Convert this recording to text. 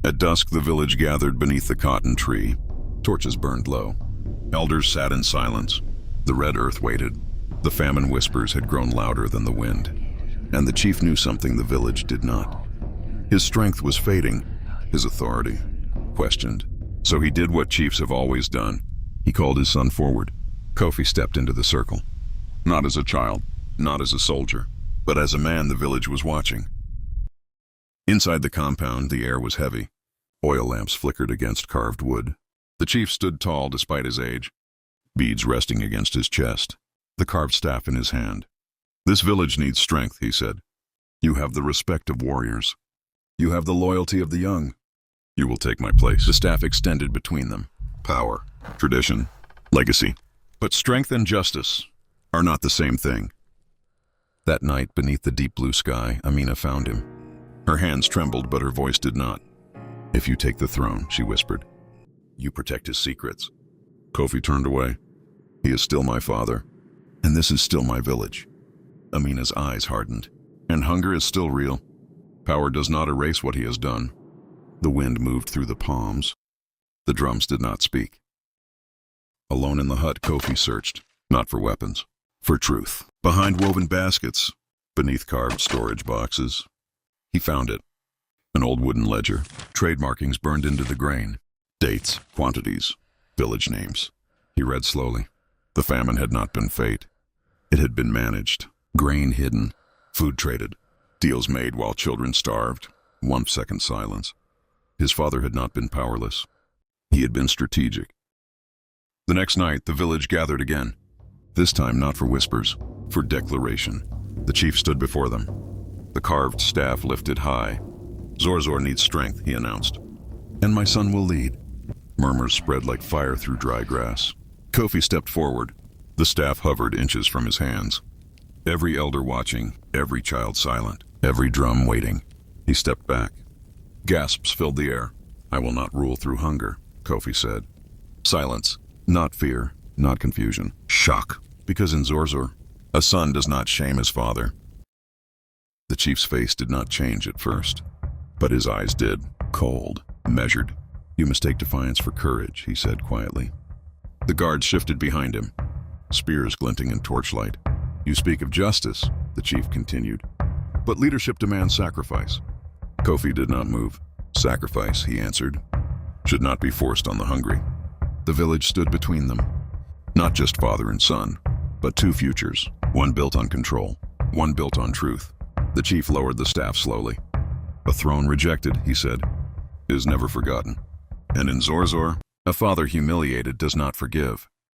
At dusk, the village gathered beneath the cotton tree. Torches burned low. Elders sat in silence. The red earth waited. The famine whispers had grown louder than the wind. And the chief knew something the village did not. His strength was fading, his authority questioned. So he did what chiefs have always done. He called his son forward. Kofi stepped into the circle. Not as a child, not as a soldier, but as a man the village was watching. Inside the compound, the air was heavy. Oil lamps flickered against carved wood. The chief stood tall despite his age, beads resting against his chest, the carved staff in his hand. This village needs strength, he said. You have the respect of warriors. You have the loyalty of the young. You will take my place. The staff extended between them. Power, tradition, legacy. But strength and justice are not the same thing. That night, beneath the deep blue sky, Amina found him. Her hands trembled, but her voice did not. If you take the throne, she whispered, you protect his secrets. Kofi turned away. He is still my father, and this is still my village. Amina's eyes hardened, and hunger is still real. Power does not erase what he has done. The wind moved through the palms. The drums did not speak. Alone in the hut, Kofi searched, not for weapons, for truth. Behind woven baskets, beneath carved storage boxes, he found it. An old wooden ledger, trade markings burned into the grain, dates, quantities, village names. He read slowly. The famine had not been fate. It had been managed, grain hidden, food traded, deals made while children starved. 1 second silence. His father had not been powerless. He had been strategic. The next night, the village gathered again. This time not for whispers, for declaration. The chief stood before them. The carved staff lifted high. Zorzor needs strength, he announced. And my son will lead. Murmurs spread like fire through dry grass. Kofi stepped forward. The staff hovered inches from his hands. Every elder watching, every child silent, every drum waiting. He stepped back. Gasps filled the air. I will not rule through hunger, Kofi said. Silence, not fear, not confusion. Shock, because in Zorzor, a son does not shame his father. The chief's face did not change at first, but his eyes did, cold, measured. You mistake defiance for courage, he said quietly. The guards shifted behind him, spears glinting in torchlight. You speak of justice, the chief continued, but leadership demands sacrifice. Kofi did not move. Sacrifice, he answered, should not be forced on the hungry. The village stood between them. Not just father and son, but two futures, one built on control, one built on truth. The chief lowered the staff slowly. A throne rejected, he said, is never forgotten. And in Zorzor, a father humiliated does not forgive.